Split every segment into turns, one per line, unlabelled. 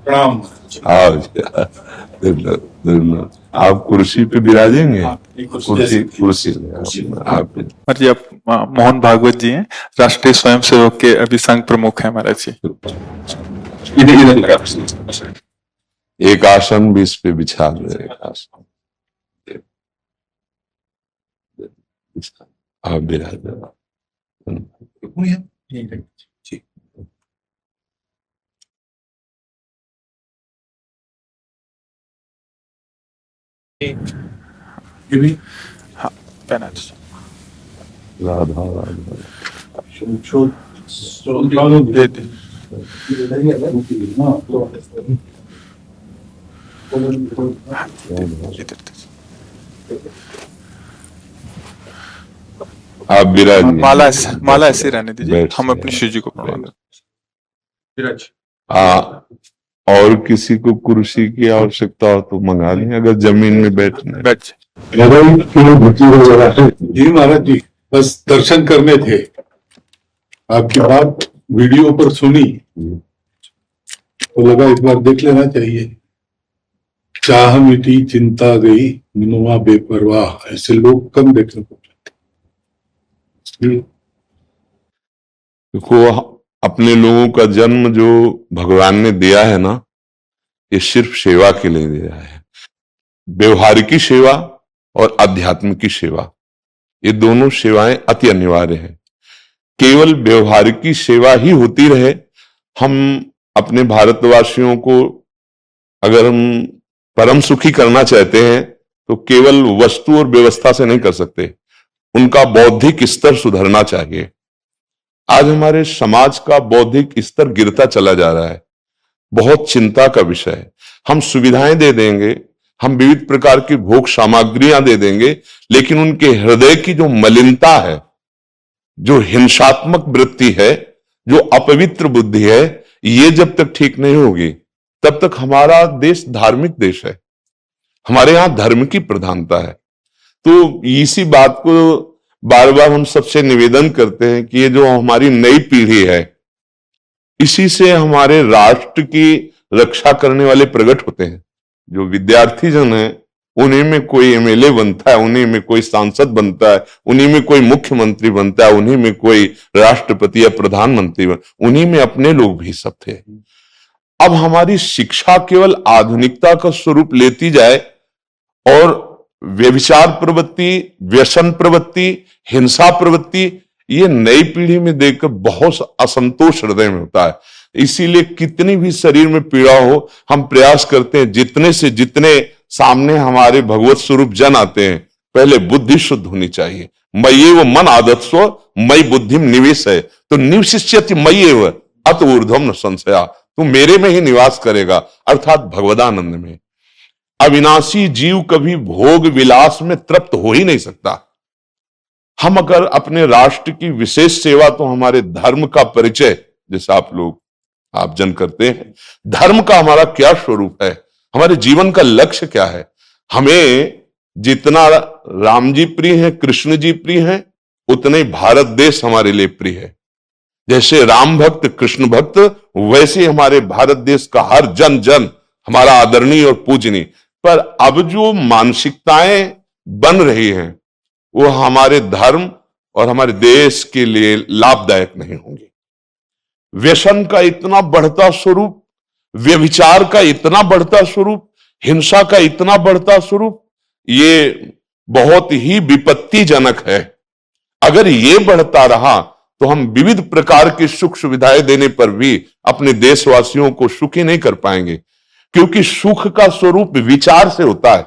प्रणाम।
आओ आप कुर्सी पे विराजेंगे। कुर्सी कुर्सी आप
महाराज जी, आप मोहन भागवत जी हैं, राष्ट्रीय स्वयंसेवक के अभी संघ प्रमुख हैं महाराज जी।
इधर इधर लगा।
एक आसन भी इस पे बिछा दो। एक आसन आप विराजे।
ये भी
हाँ, पहना दीजिए।
राधा राधा
दे दे। इधर दीजिए।
आप विराजिए।
माला ऐसे रहने दीजिए,
बैठ
हम
जाइए।
अपनी शिव जी को प्रणाम
विराज।
और किसी को कुर्सी की आवश्यकता हो तो मंगा लें, अगर जमीन में बैठना है।
बैठ जाइए।
जी महाराज जी, बस दर्शन करने थे। आपकी बात वीडियो पर सुनी तो लगा इस बार देख लेना चाहिए। चाह मिटी चिंता गई मनुआ बेपरवाह, ऐसे लोग कम देखने को मिलते।
देखो, अपने लोगों का जन्म जो भगवान ने दिया है ना, ये सिर्फ सेवा के लिए दिया है। व्यवहारिकी सेवा और आध्यात्म की सेवा, ये दोनों सेवाएं अति अनिवार्य हैं। केवल व्यवहारिकी सेवा ही होती रहे, हम अपने भारतवासियों को अगर हम परम सुखी करना चाहते हैं तो केवल वस्तु और व्यवस्था से नहीं कर सकते, उनका बौद्धिक स्तर सुधरना चाहिए। आज हमारे समाज का बौद्धिक स्तर गिरता चला जा रहा है, बहुत चिंता का विषय है। हम सुविधाएं दे देंगे, हम विविध प्रकार की भोग सामग्रियां दे देंगे, लेकिन उनके हृदय की जो मलिनता है, जो हिंसात्मक वृत्ति है, जो अपवित्र बुद्धि है, ये जब तक ठीक नहीं होगी तब तक हमारा देश धार्मिक देश है, हमारे यहां धर्म की प्रधानता है। तो इसी बात को बार बार हम सबसे निवेदन करते हैं कि ये जो हमारी नई पीढ़ी है, इसी से हमारे राष्ट्र की रक्षा करने वाले प्रकट होते हैं। जो विद्यार्थी जन है, उन्हीं में कोई एमएलए बनता है, उन्हीं में कोई सांसद बनता है, उन्हीं में कोई मुख्यमंत्री बनता है, उन्हीं में कोई राष्ट्रपति या प्रधानमंत्री उन्हीं में अपने लोग भी सब थे। अब हमारी शिक्षा केवल आधुनिकता का स्वरूप लेती जाए और व्यभिचार प्रवृत्ति, व्यसन प्रवृत्ति, हिंसा प्रवृत्ति, ये नई पीढ़ी में देखकर बहुत असंतोष हृदय में होता है। इसीलिए कितनी भी शरीर में पीड़ा हो, हम प्रयास करते हैं जितने से जितने सामने हमारे भगवत स्वरूप जन आते हैं, पहले बुद्धि शुद्ध होनी चाहिए। मय्येव मन आदत्स्व मयि बुद्धिम निवेश है, तो निवशिष्यति मय्येव अत ऊर्ध्वम न संशया, तू मेरे में ही निवास करेगा, अर्थात भगवदानंद में। अविनाशी जीव कभी भोग विलास में तृप्त हो ही नहीं सकता। हम अगर अपने राष्ट्र की विशेष सेवा, तो हमारे धर्म का परिचय, जैसा आप जन करते हैं, धर्म का हमारा क्या स्वरूप है, हमारे जीवन का लक्ष्य क्या है। हमें जितना राम जी प्रिय है, कृष्ण जी प्रिय है, उतने ही भारत देश हमारे लिए प्रिय है। जैसे राम भक्त कृष्ण भक्त, वैसे हमारे भारत देश का हर जन जन हमारा आदरणीय और पूजनीय। पर अब जो मानसिकताएं बन रही हैं, वो हमारे धर्म और हमारे देश के लिए लाभदायक नहीं होंगी। व्यसन का इतना बढ़ता स्वरूप, व्यभिचार का इतना बढ़ता स्वरूप, हिंसा का इतना बढ़ता स्वरूप, ये बहुत ही विपत्तिजनक है। अगर ये बढ़ता रहा तो हम विविध प्रकार की सुख सुविधाएं देने पर भी अपने देशवासियों को सुखी नहीं कर पाएंगे, क्योंकि सुख का स्वरूप विचार से होता है।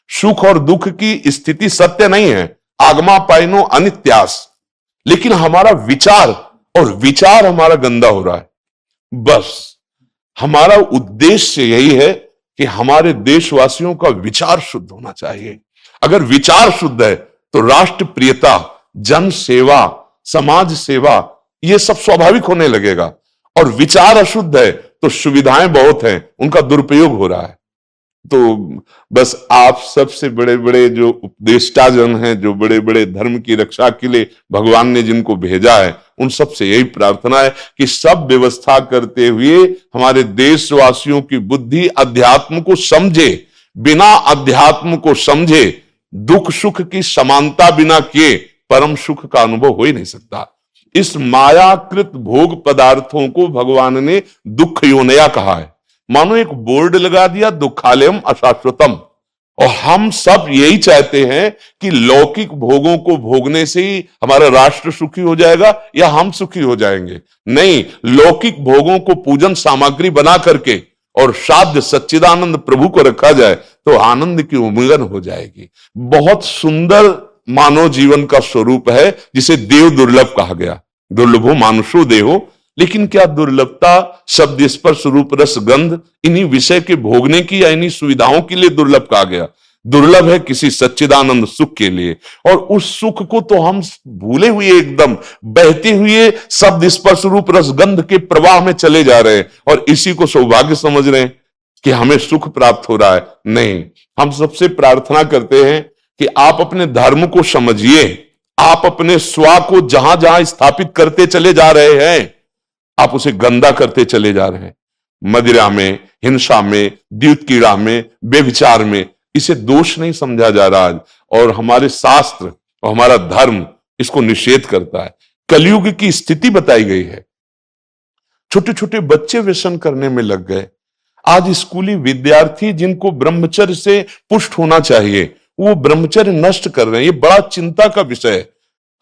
सुख और दुख की स्थिति सत्य नहीं है, आगमा पाइनो अनित्यास, लेकिन हमारा विचार, और विचार हमारा गंदा हो रहा है। बस हमारा उद्देश्य यही है कि हमारे देशवासियों का विचार शुद्ध होना चाहिए। अगर विचार शुद्ध है तो राष्ट्र प्रियता, जन सेवा, समाज सेवा, ये सब स्वाभाविक होने लगेगा। और विचार अशुद्ध है तो सुविधाएं बहुत हैं, उनका दुरुपयोग हो रहा है। तो बस आप सबसे बड़े बड़े जो उपदेष्टा जन हैं, जो बड़े बड़े धर्म की रक्षा के लिए भगवान ने जिनको भेजा है, उन सब से यही प्रार्थना है कि सब व्यवस्था करते हुए हमारे देशवासियों की बुद्धि अध्यात्म को समझे। बिना अध्यात्म को समझे दुख सुख की समानता बिना किए परम सुख का अनुभव हो ही नहीं सकता। इस मायाकृत भोग पदार्थों को भगवान ने दुख योनया कहा है। मानो एक बोर्ड लगा दिया, दुखालयम अशाश्वतम, और हम सब यही चाहते हैं कि लौकिक भोगों को भोगने से ही हमारा राष्ट्र सुखी हो जाएगा या हम सुखी हो जाएंगे। नहीं, लौकिक भोगों को पूजन सामग्री बना करके और साध्य सच्चिदानंद प्रभु को रखा जाए तो आनंद की उमंगन हो जाएगी। बहुत सुंदर मानव जीवन का स्वरूप है जिसे देव दुर्लभ कहा गया। दुर्लभो मानुषो देहो, लेकिन क्या दुर्लभता शब्द स्पर्श रूप रस गंध इन्हीं विषय के भोगने की या इन्हीं सुविधाओं के लिए दुर्लभ कहा गया? दुर्लभ है किसी सच्चिदानंद सुख के लिए। और उस सुख को तो हम भूले हुए एकदम बहते हुए शब्द स्पर्श रूप रस गंध के प्रवाह में चले जा रहे हैं और इसी को सौभाग्य समझ रहे हैं कि हमें सुख प्राप्त हो रहा है। नहीं, हम सबसे प्रार्थना करते हैं कि आप अपने धर्म को समझिए। आप अपने स्वा को जहां जहां स्थापित करते चले जा रहे हैं, आप उसे गंदा करते चले जा रहे हैं। मदिरा में, हिंसा में, द्यूत कीड़ा में, बेविचार में, इसे दोष नहीं समझा जा रहा आज। और हमारे शास्त्र और हमारा धर्म इसको निषेध करता है। कलयुग की स्थिति बताई गई है। छोटे छोटे बच्चे व्यसन करने में लग गए। आज स्कूली विद्यार्थी जिनको ब्रह्मचर्य से पुष्ट होना चाहिए, वो ब्रह्मचर्य नष्ट कर रहे हैं। ये बड़ा चिंता का विषय है।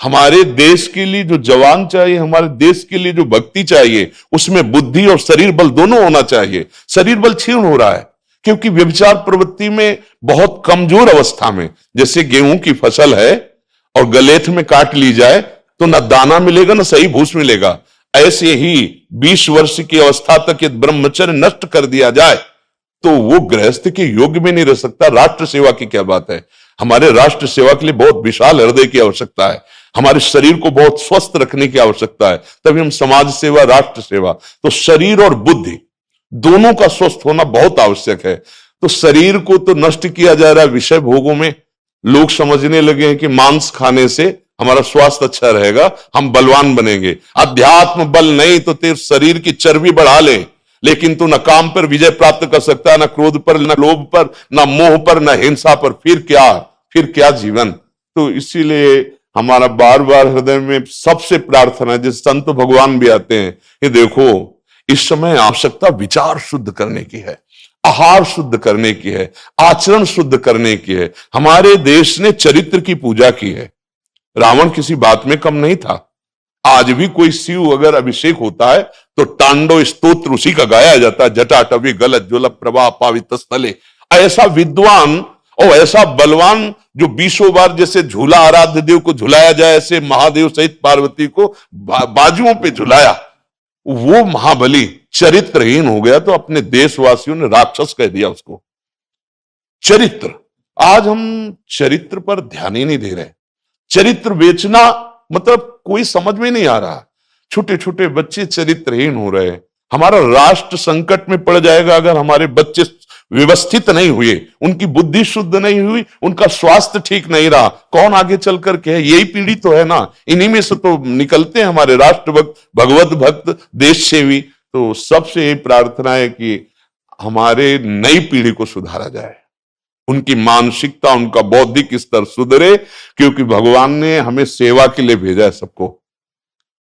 हमारे देश के लिए जो जवान चाहिए, हमारे देश के लिए जो भक्ति चाहिए, उसमें बुद्धि और शरीर बल दोनों होना चाहिए। शरीर बल क्षीण हो रहा है क्योंकि व्यभिचार प्रवृत्ति में बहुत कमजोर अवस्था में, जैसे गेहूं की फसल है और गलेथ में काट ली जाए तो न दाना मिलेगा न सही भूस मिलेगा, ऐसे ही 20 वर्ष की अवस्था तक यदि ब्रह्मचर्य नष्ट कर दिया जाए तो वो गृहस्थ के योग्य में नहीं रह सकता। राष्ट्र सेवा की क्या बात है। हमारे राष्ट्र सेवा के लिए बहुत विशाल हृदय की आवश्यकता है। हमारे शरीर को बहुत स्वस्थ रखने की आवश्यकता है, तभी हम समाज सेवा, राष्ट्र सेवा। तो शरीर और बुद्धि दोनों का स्वस्थ होना बहुत आवश्यक है। तो शरीर को तो नष्ट किया जा रहा है विषय भोगों में। लोग समझने लगे हैं कि मांस खाने से हमारा स्वास्थ्य अच्छा रहेगा, हम बलवान बनेंगे। अध्यात्म बल नहीं तो तेरे शरीर की चर्बी बढ़ा ले, लेकिन तू न काम पर विजय प्राप्त कर सकता, न क्रोध पर, न लोभ पर, न मोह पर, न हिंसा पर। फिर क्या जीवन। तो इसीलिए हमारा बार बार हृदय में सबसे प्रार्थना है, जिस संत भगवान भी आते हैं, ये देखो इस समय आवश्यकता विचार शुद्ध करने की है, आहार शुद्ध करने की है, आचरण शुद्ध करने की है। हमारे देश ने चरित्र की पूजा की है। रावण किसी बात में कम नहीं था। आज भी कोई शिव अगर अभिषेक होता है तो तांडव स्तोत्र उसी का गाया जाता है। जटाटवी गलत ज्वल प्रभा पावित स्थले। ऐसा विद्वान और ऐसा बलवान जो 20 बार जैसे झूला आराध्य देव को झुलाया जाए, ऐसे महादेव सहित पार्वती को बाजुओं पे झुलाया, वो महाबली चरित्रहीन हो गया तो अपने देशवासियों ने राक्षस कह दिया उसको। चरित्र, आज हम चरित्र पर ध्यान ही नहीं दे रहे। चरित्र बेचना मतलब कोई समझ में नहीं आ रहा। छोटे छोटे बच्चे चरित्रहीन हो रहे हैं। हमारा राष्ट्र संकट में पड़ जाएगा अगर हमारे बच्चे व्यवस्थित नहीं हुए, उनकी बुद्धि शुद्ध नहीं हुई, उनका स्वास्थ्य ठीक नहीं रहा। कौन आगे चल करके है? यही पीढ़ी तो है ना। इन्हीं में से तो निकलते हैं हमारे राष्ट्र भक्त, भगवत भक्त, देश सेवी। तो सबसे यही प्रार्थना है कि हमारे नई पीढ़ी को सुधारा जाए, उनकी मानसिकता, उनका बौद्धिक स्तर सुधरे, क्योंकि भगवान ने हमें सेवा के लिए भेजा है सबको।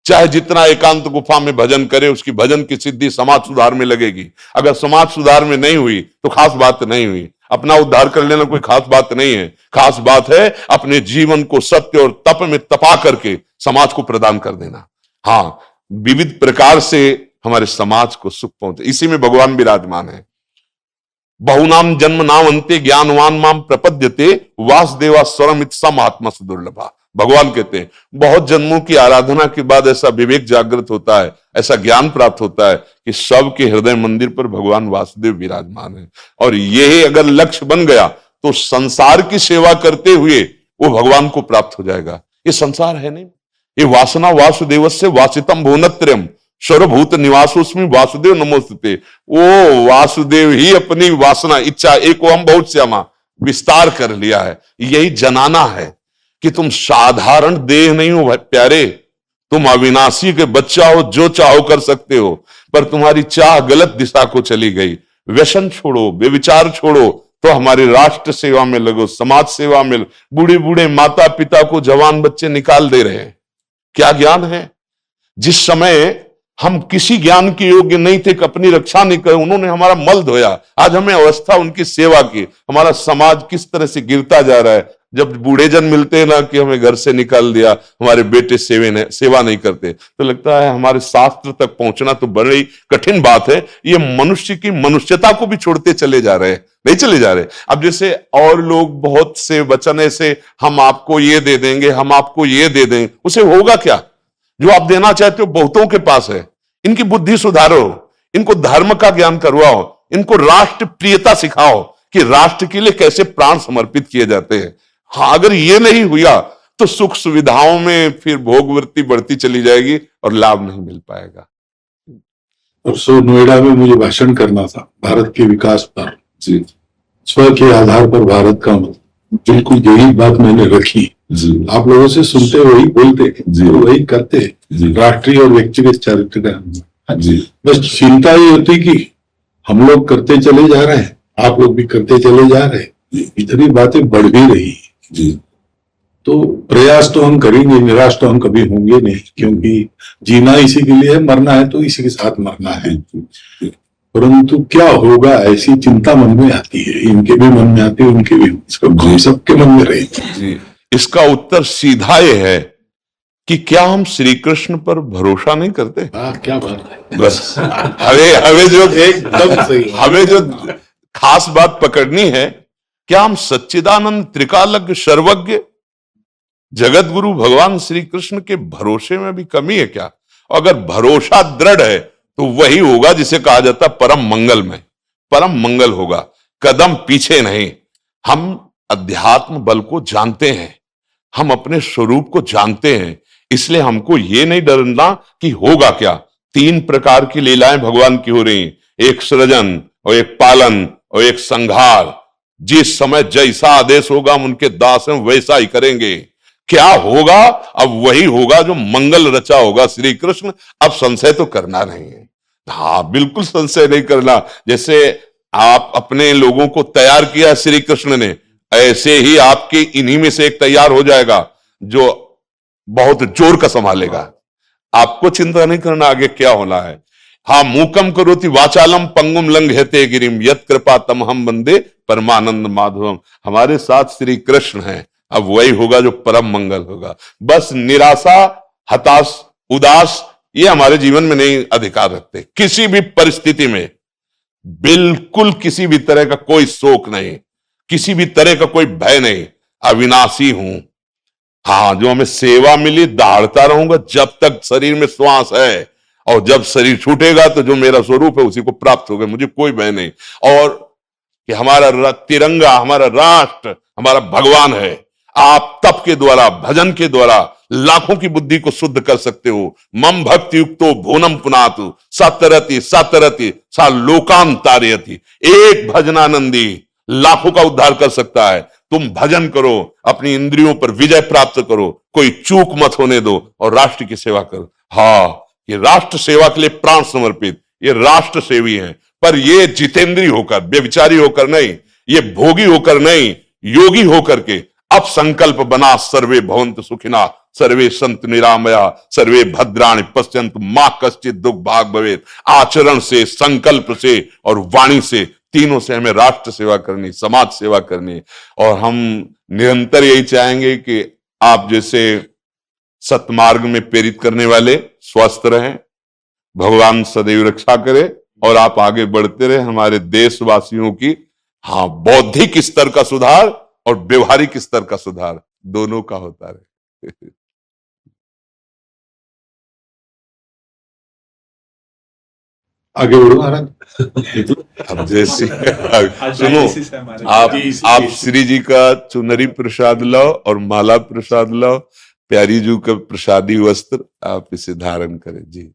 चाहे जितना एकांत गुफा में भजन करे, उसकी भजन की सिद्धि समाज सुधार में लगेगी। अगर समाज सुधार में नहीं हुई तो खास बात नहीं हुई। अपना उद्धार कर लेना कोई खास बात नहीं है। खास बात है अपने जीवन को सत्य और तप में तपा करके समाज को प्रदान कर देना। हाँ, विविध प्रकार से हमारे समाज को सुख पहुंचे, इसी में भगवान विराजमान है। बहुनाम जन्म नाम अंते ज्ञानवान माम प्रपद्यते वासुदेवा स्वरमित सम आत्मा सुदुर्लभा। भगवान कहते हैं बहुत जन्मों की आराधना के बाद ऐसा विवेक जागृत होता है, ऐसा ज्ञान प्राप्त होता है कि सबके हृदय मंदिर पर भगवान वासुदेव विराजमान है। और यही अगर लक्ष्य बन गया तो संसार की सेवा करते हुए वो भगवान को प्राप्त हो जाएगा। ये संसार है नहीं, ये वासना वासुदेवस्य वासितम भुवनत्रयम् सर्वभूत निवासोस्मि वासुदेव नमोस्तुते। वो वासुदेव ही अपनी वासना इच्छा एक हम बहुत श्यामा विस्तार कर लिया है। यही जनाना है कि तुम साधारण देह नहीं हो प्यारे, तुम अविनाशी के बच्चा हो, जो चाहो कर सकते हो, पर तुम्हारी चाह गलत दिशा को चली गई। व्यसन छोड़ो, व्यभिचार छोड़ो, तो हमारे राष्ट्र सेवा में लगो, समाज सेवा में। बूढ़े बूढ़े माता पिता को जवान बच्चे निकाल दे रहे हैं। क्या ज्ञान है? जिस समय हम किसी ज्ञान के योग्य नहीं थे कि अपनी रक्षा नहीं कर, उन्होंने हमारा मल धोया। आज हमें अवस्था उनकी सेवा की। हमारा समाज किस तरह से गिरता जा रहा है। जब बूढ़े जन मिलते हैं ना कि हमें घर से निकाल दिया, हमारे बेटे सेवा नहीं करते, तो लगता है हमारे शास्त्र तक पहुंचना तो बड़ी कठिन बात है। ये मनुष्य की मनुष्यता को भी छोड़ते चले जा रहे हैं, नहीं चले जा रहे। अब जैसे और लोग बहुत से वचन ऐसे, हम आपको ये दे देंगे, हम आपको ये दे देंगे, उसे होगा क्या? जो आप देना चाहते हो बहुतों के पास है। इनकी बुद्धि सुधारो, इनको धर्म का ज्ञान करवाओ, इनको राष्ट्र प्रियता सिखाओ कि राष्ट्र के लिए कैसे प्राण समर्पित किए जाते हैं। हाँ, अगर ये नहीं हुआ तो सुख सुविधाओं में फिर भोगवृत्ति बढ़ती चली जाएगी और लाभ नहीं मिल पाएगा।
परसों नोएडा में मुझे भाषण करना था भारत के विकास पर।
जी,
स्व के आधार पर भारत का मतलब, बिल्कुल यही बात मैंने रखी।
जी,
आप लोगों से सुनते वही बोलते
जी,
वही करते।
जी,
राष्ट्रीय और व्यक्तिगत चरित्र का
जी,
बस चिंता ये होती कि हम लोग करते चले जा रहे हैं, आप लोग भी करते चले जा रहे हैं, इतनी बातें बढ़ भी रही।
जी,
तो प्रयास तो हम करेंगे, निराश तो हम कभी होंगे नहीं, क्योंकि जीना इसी के लिए है, मरना है तो इसी के साथ मरना है। परंतु क्या होगा ऐसी चिंता मन में आती है, इनके भी मन में आती है, उनके भी, सबके मन में रहेगी।
जी। इसका उत्तर सीधा ये है कि क्या हम श्री कृष्ण पर भरोसा नहीं करते?
क्या बात है।
बस हमें जो
एकदम सही,
हमें जो खास बात पकड़नी है, क्या हम सच्चिदानंद त्रिकालज्ञ सर्वज्ञ जगत गुरु भगवान श्री कृष्ण के भरोसे में भी कमी है क्या? अगर भरोसा दृढ़ है तो वही होगा जिसे कहा जाता परम मंगल में। परम मंगल होगा, कदम पीछे नहीं। हम अध्यात्म बल को जानते हैं, हम अपने स्वरूप को जानते हैं, इसलिए हमको ये नहीं डरना कि होगा क्या। 3 प्रकार की लीलाएं भगवान की हो रही, एक सृजन और एक पालन और एक संहार। जिस समय जैसा आदेश होगा हम उनके दास हैं, वैसा ही करेंगे। क्या होगा? अब वही होगा जो मंगल रचा होगा श्री कृष्ण। अब संशय तो करना नहीं है। हाँ, बिल्कुल संशय नहीं करना। जैसे आप अपने लोगों को तैयार किया श्री कृष्ण ने, ऐसे ही आपके इन्हीं में से एक तैयार हो जाएगा जो बहुत जोर का संभालेगा। आपको चिंता नहीं करना आगे क्या होना है। हाँ, मूकम करोति वाचालम पंगुम लंघयते गिरिम यत् कृपा तम हम वंदे परमानंद माधवम। हमारे साथ श्री कृष्ण हैं। अब वही होगा जो परम मंगल होगा। बस निराशा, हताश, उदास ये हमारे जीवन में नहीं अधिकार रखते। किसी भी परिस्थिति में बिल्कुल किसी भी तरह का कोई शोक नहीं, किसी भी तरह का कोई भय नहीं। अविनाशी हूं। हाँ, जो हमें सेवा मिली दहाड़ता रहूंगा जब तक शरीर में श्वास है, और जब शरीर छूटेगा तो जो मेरा स्वरूप है उसी को प्राप्त होगा। मुझे कोई भय नहीं। और कि हमारा तिरंगा, हमारा राष्ट्र, हमारा भगवान है। आप तप के द्वारा, भजन के द्वारा लाखों की बुद्धि को शुद्ध कर सकते हो। मम भक्ति युक्तो भुवनम पुनातु सतरति सतरति सा लोकान तारयति। एक भजनानंदी लाखों का उद्धार कर सकता है। तुम भजन करो, अपनी इंद्रियों पर विजय प्राप्त करो, कोई चूक मत होने दो और राष्ट्र की सेवा करो। हाँ, ये राष्ट्र सेवा के लिए प्राण समर्पित, ये राष्ट्र सेवी हैं। पर ये जितेंद्री होकर, व्यभिचारी होकर नहीं, ये भोगी होकर नहीं, योगी होकर के अब संकल्प बना, सर्वे भवन्तु सुखिना, सर्वे संत निरामया, सर्वे भद्राणि पश्यन्तु मां कश्चित् दुख भाग भवेत्। आचरण से, संकल्प से और वाणी से, तीनों से हमें राष्ट्र सेवा करनी, समाज सेवा करनी। और हम निरंतर यही चाहेंगे कि आप जैसे सतमार्ग में प्रेरित करने वाले स्वस्थ रहें, भगवान सदैव रक्षा करे और आप आगे बढ़ते रहे। हमारे देशवासियों की हाँ बौद्धिक स्तर का सुधार और व्यवहारिक स्तर का सुधार दोनों का होता रहे।
आगे बढ़ो महाराज।
अब जैसे सुनो, आप श्री जी का चुनरी प्रसाद लाओ और माला प्रसाद लाओ, प्यारी जी का प्रसादी वस्त्र आप इसे धारण करें जी।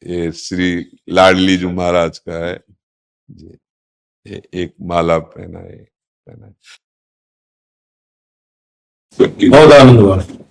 ये श्री लाडली जी महाराज का है जी। ये एक माला पहना है।
बहुत आनंद हुआ।